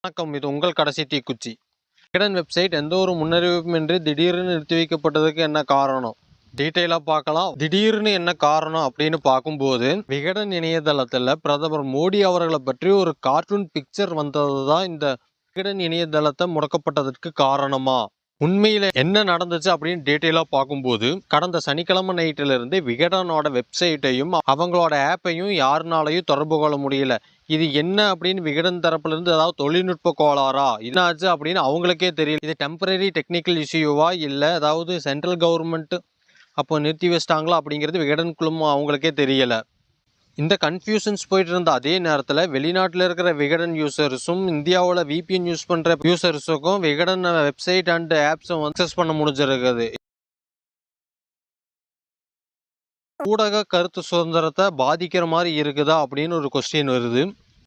வணக்கம். இது உங்கள் கடைசி தீக்குச்சி. விகடன் வெப்சைட் எந்த ஒரு முன்னறிவிப்புமின்றி திடீர்னு நிறுத்தி வைக்கப்பட்டதுக்கு என்ன காரணம்? டீட்டெயிலாக பார்க்கலாம். திடீர்னு என்ன காரணம் அப்படின்னு பார்க்கும்போது, விகடன் இணையதளத்தில் பிரதமர் மோடி அவர்களை பற்றி ஒரு கார்ட்டூன் பிக்சர் வந்தது தான் இந்த விகடன் இணையதளத்தை முடக்கப்பட்டதற்கு காரணமா? உண்மையில என்ன நடந்துச்சு அப்படின்னு டீட்டெயிலாக பார்க்கும்போது, கடந்த சனிக்கிழமை நைட்டிலிருந்து விகடனோட வெப்சைட்டையும் அவங்களோட ஆப்பையும் யாருனாலையும் தொடர்பு கொள்ள முடியல. இது என்ன அப்படின்னு விகடன் தரப்புல இருந்து ஏதாவது தொழில்நுட்ப கோளாறா என்னாச்சு அப்படின்னு அவங்களுக்கே தெரியல. இது டெம்பரரி டெக்னிக்கல் இஷ்யூவா இல்லை ஏதாவது சென்ட்ரல் கவர்மெண்ட் அப்போ நிறுத்தி வச்சிட்டாங்களா அப்படிங்கிறது விகடன் குழுமம் அவங்களுக்கே தெரியல. இந்த கன்ஃபியூஷன்ஸ் போயிட்டு இருந்த அதே நேரத்தில் வெளிநாட்டில் இருக்கிற விகடன் யூசர்ஸும் இந்தியாவில் VPN யூஸ் பண்ணுற யூசர்ஸுக்கும் விகடன் வெப்சைட் அண்ட் ஆப்ஸும் அக்சஸ் பண்ண முடிஞ்சிருக்குது. ஊடக கருத்து சுதந்திரத்தை பாதிக்கிற மாதிரி இருக்குதா அப்படின்னு ஒரு கொஸ்டின் வருது.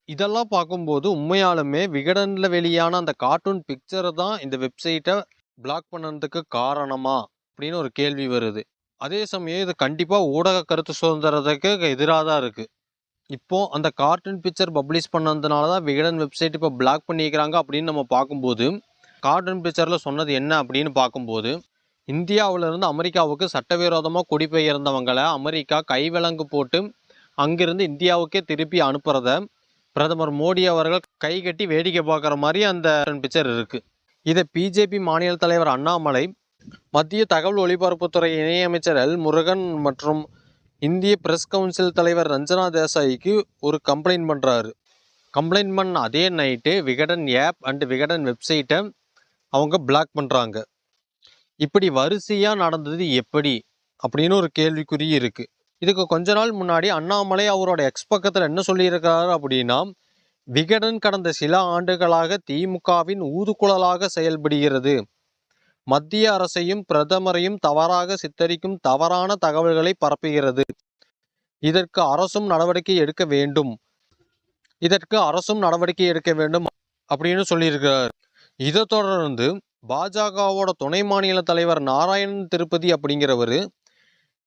இதெல்லாம் பார்க்கும்போது உண்மையாலுமே விகடனில் வெளியான அந்த கார்ட்டூன் பிக்சரை தான் இந்த வெப்சைட்டை பிளாக் பண்ணதுக்கு காரணமா அப்படின்னு ஒரு கேள்வி வருது. அதே சமயம் இது கண்டிப்பாக ஊடக கருத்து சுதந்திரத்துக்கு எதிராக தான் இருக்குது. இப்போது அந்த கார்ட்டூன் பிக்சர் பப்ளிஷ் பண்ணதுனால தான் விகடன் வெப்சைட் இப்போ பிளாக் பண்ணிக்கிறாங்க அப்படின்னு நம்ம பார்க்கும்போது, கார்ட்டூன் பிக்சரில் சொன்னது என்ன அப்படின்னு பார்க்கும்போது, இந்தியாவிலிருந்து அமெரிக்காவுக்கு சட்டவிரோதமாக குடிபெயர்ந்தவங்களை அமெரிக்கா கைவிலங்கு போட்டு அங்கிருந்து இந்தியாவுக்கே திருப்பி அனுப்புறத பிரதமர் மோடி அவர்கள் கை கட்டி வேடிக்கை பார்க்குற மாதிரி அந்த பிக்சர் இருக்குது. இதை பிஜேபி மாநில தலைவர் அண்ணாமலை, மத்திய தகவல் ஒலிபரப்புத்துறை இணையமைச்சர் எல் முருகன் மற்றும் இந்திய பிரஸ் கவுன்சில் தலைவர் ரஞ்சனா தேசாய்க்கு ஒரு கம்ப்ளைண்ட் பண்ணுறாரு. கம்ப்ளைண்ட் பண்ண அதே night Vikatan app and Vikatan வெப்சைட்டை அவங்க பிளாக் பண்ணுறாங்க. இப்படி வரிசையாக நடந்தது எப்படி அப்படின்னு ஒரு கேள்விக்குறி இருக்குது. இதுக்கு கொஞ்ச நாள் முன்னாடி அண்ணாமலை அவரோட எக்ஸ் பக்கத்தில் என்ன சொல்லியிருக்கிறாரு அப்படின்னா, விகடன் கடந்த சில ஆண்டுகளாக திமுகவின் ஊதுகுழலாக செயல்படுகிறது. மத்திய அரசையும் பிரதமரையும் தவறாக சித்தரிக்கும் தவறான தகவல்களை பரப்புகிறது. இதற்கு அரசும் நடவடிக்கை எடுக்க வேண்டும் அப்படின்னு சொல்லியிருக்கிறார். இதை தொடர்ந்து பாஜகவோட துணை மாநில தலைவர் நாராயணன் திருப்பதி அப்படிங்கிறவர்,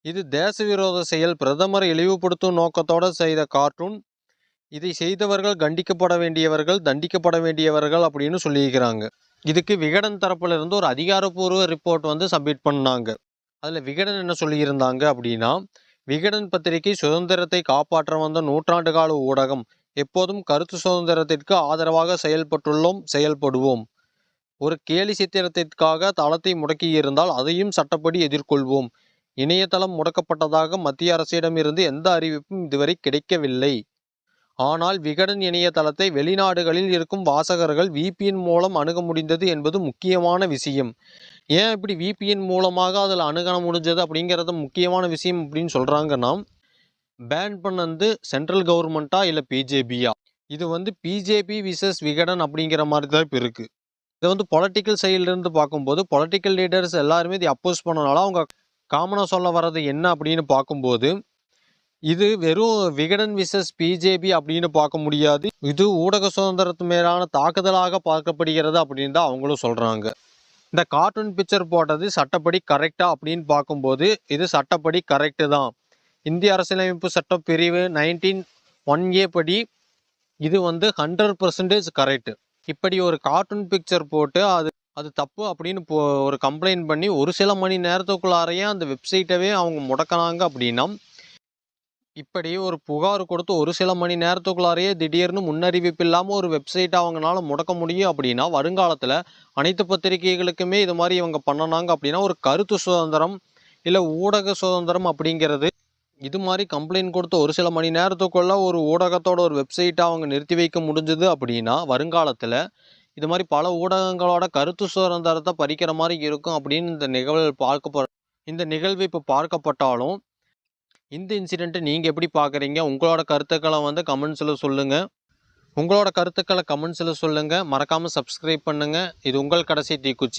இது தேச விரோத செயல், பிரதமரை இழிவுபடுத்தும் நோக்கத்தோடு செய்த கார்ட்டூன், இதை செய்தவர்கள் கண்டிக்கப்பட வேண்டியவர்கள், தண்டிக்கப்பட வேண்டியவர்கள் அப்படின்னு சொல்லியிருக்கிறாங்க. இதுக்கு விகடன் தரப்புல இருந்து ஒரு அதிகாரப்பூர்வ ரிப்போர்ட் சப்மிட் பண்ணாங்க. அதில் விகடன் என்ன சொல்லியிருந்தாங்க அப்படின்னா, விகடன் பத்திரிகை சுதந்திரத்தை காப்பாற்ற வந்த நூற்றாண்டு கால ஊடகம். எப்போதும் கருத்து சுதந்திரத்திற்கு ஆதரவாக செயல்படுவோம். ஒரு கேலி சித்திரத்திற்காக தளத்தை முடக்கியிருந்தால் அதையும் சட்டப்படி எதிர்கொள்வோம். இணையதளம் முடக்கப்பட்டதாக மத்திய அரசிடம் இருந்து எந்த அறிவிப்பும் இதுவரை கிடைக்கவில்லை. ஆனால் விகடன் இணையதளத்தை வெளிநாடுகளில் இருக்கும் வாசகர்கள் VPN மூலம் அணுக முடிந்தது என்பது முக்கியமான விஷயம். ஏன் இப்படி VPN மூலமாக அதில் அணுக முடிஞ்சது அப்படிங்கிறது முக்கியமான விஷயம் அப்படின்னு சொல்கிறாங்கன்னா, பேன் பண்ணது சென்ட்ரல் கவர்மெண்ட்டா இல்லை பிஜேபியா? இது பிஜேபி விசஸ் விகடன் அப்படிங்கிற மாதிரி தான் இப்போ இருக்குது. இதை பொலிட்டிக்கல் சைட்லேருந்து பார்க்கும்போது பொலிட்டிக்கல் லீடர்ஸ் எல்லாருமே இதை அப்போஸ் பண்ணனால அவங்க காமனாக சொல்ல வர்றது என்ன அப்படின்னு பார்க்கும்போது, இது வெறும் விகடன் விசஸ் பிஜேபி அப்படின்னு பார்க்க முடியாது. இது ஊடக சுதந்திரத்து மேலான தாக்குதலாக பார்க்கப்படுகிறது அப்படின்னு தான் அவங்களும் சொல்கிறாங்க. இந்த கார்ட்டூன் பிக்சர் போட்டது சட்டப்படி கரெக்டா அப்படின்னு பார்க்கும்போது இது சட்டப்படி கரெக்டு தான். இந்திய அரசியலமைப்பு சட்டம் பிரிவு 19(1)A படி இது 100% கரெக்டு. இப்படி ஒரு கார்ட்டூன் பிக்சர் போட்டு அது தப்பு அப்படின்னு ஒரு கம்ப்ளைண்ட் பண்ணி ஒரு சில மணி நேரத்துக்குள்ளாரையே அந்த வெப்சைட்டவே அவங்க முடக்கினாங்க அப்படின்னா, இப்படி ஒரு புகார் கொடுத்து ஒரு சில மணி நேரத்துக்குள்ளாரையே திடீர்னு முன்னறிவிப்பு இல்லாமல் ஒரு வெப்சைட்டை அவங்களால முடக்க முடியும் அப்படின்னா, வருங்காலத்தில் அனைத்து பத்திரிகைகளுக்குமே இது மாதிரி இவங்க பண்ணனாங்க அப்படின்னா ஒரு கருத்து சுதந்திரம் இல்லை ஊடக சுதந்திரம் அப்படிங்கிறது இது மாதிரி கம்ப்ளைண்ட் கொடுத்து ஒரு சில மணி நேரத்துக்குள்ள ஒரு ஊடகத்தோட ஒரு வெப்சைட்டை அவங்க நிறுத்தி வைக்க முடிஞ்சது அப்படின்னா, வருங்காலத்தில் இது மாதிரி பல ஊடகங்களோட கருத்து சுதந்திரத்தை பறிக்கிற மாதிரி இருக்கும் அப்படின்னு இந்த நிகழ்வு இப்போ பார்க்கப்பட்டாலும், இந்த இன்சிடெண்ட்டை நீங்கள் எப்படி பார்க்குறீங்க? உங்களோட கருத்துக்களை கமெண்ட்ஸில் சொல்லுங்கள். மறக்காமல் சப்ஸ்கிரைப் பண்ணுங்கள். இது உங்கள் கடைசி தீக்குச்சி.